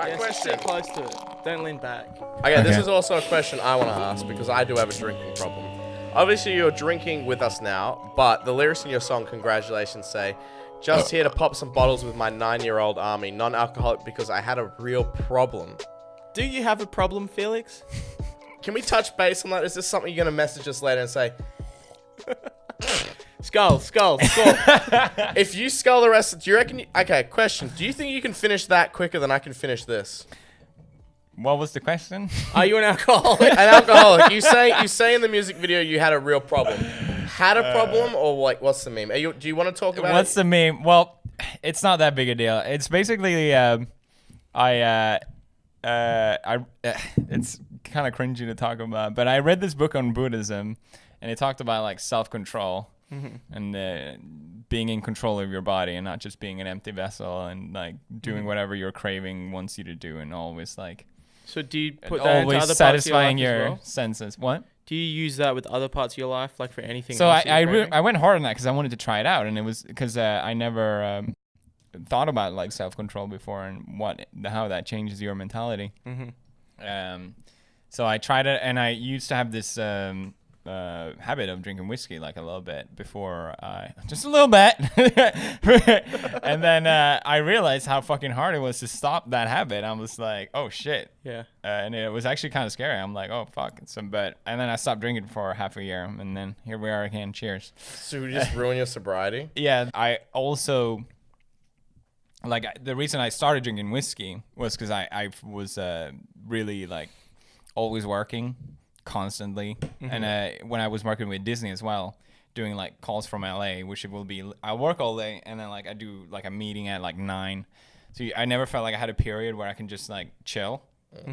Yeah, question. sit close to it. Don't lean back. Okay, this is also a question I want to ask because I do have a drinking problem. Obviously, you're drinking with us now, but the lyrics in your song, Congratulations, say, just here to pop some bottles with my 9-year-old army, non-alcoholic because I had a real problem. Do you have a problem, Felix? Can we touch base on that? Is this something you're going to message us later and say, Skull. if you skull the rest, do you reckon... Okay, question. Do you think you can finish that quicker than I can finish this? What was the question? Are you an alcoholic? An alcoholic. You say in the music video you had a real problem. Had a problem or like what's the meme? Do you want to talk about What's the meme? Well, it's not that big a deal. It's basically it's kind of cringy to talk about, but I read this book on Buddhism, and it talked about like self-control and being in control of your body and not just being an empty vessel and like doing whatever your craving wants you to do and always like. So do you put that into always other satisfying parts of your your life as well? senses? What? Do you use that with other parts of your life, like for anything? So else I went hard on that because I wanted to try it out, and it was because I never thought about like self-control before and how that changes your mentality. So I tried it, and I used to have this habit of drinking whiskey like a little bit before just a little bit. And then I realized how fucking hard it was to stop that habit. I was like, oh shit. Yeah. And it was actually kind of scary. I'm like, oh fuck. And then I stopped drinking for half a year, and then here we are again. Cheers. So you just ruin your sobriety? Yeah. I also like the reason I started drinking whiskey was because I was really like always working constantly, and when I was working with Disney as well, doing like calls from LA, which it will be I work all day and then like I do like a meeting at like 9, so I never felt like I had a period where I can just like chill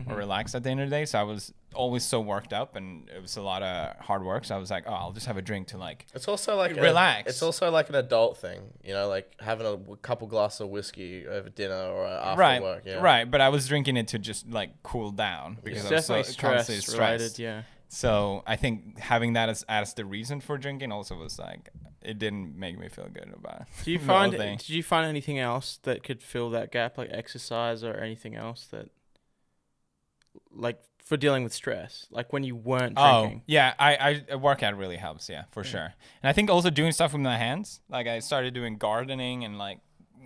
or relax at the end of the day. So I was always so worked up, and it was a lot of hard work, so I was like, oh, I'll just have a drink to like It's also like relax. It's also like an adult thing, you know, like having a couple glasses of whiskey over dinner or after right work. Yeah. right, but I was drinking it to just like cool down because It's I was definitely so constantly stress related, stressed. yeah. So I think having that as the reason for drinking also was like, it didn't make me feel good about it. Did you find anything else that could fill that gap, like exercise or anything else that, like for dealing with stress, like when you weren't drinking? Oh, yeah, I workout really helps, yeah, for sure. And I think also doing stuff with my hands, like I started doing gardening and like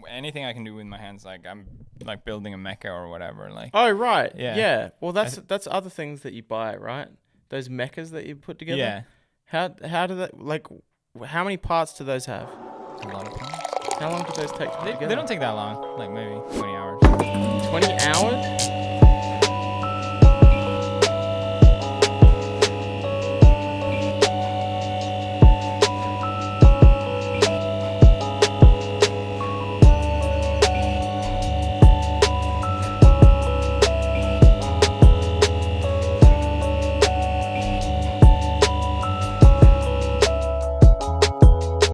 anything I can do with my hands, like I'm like building a mecha or whatever. Like, Oh, right. Yeah. Yeah. Well, that's other things that you buy, right? Those mechas that you put together. yeah, How do that, like, how many parts do those have? a lot of times. How long do those take to put together? They don't take that long, like maybe 20 hours.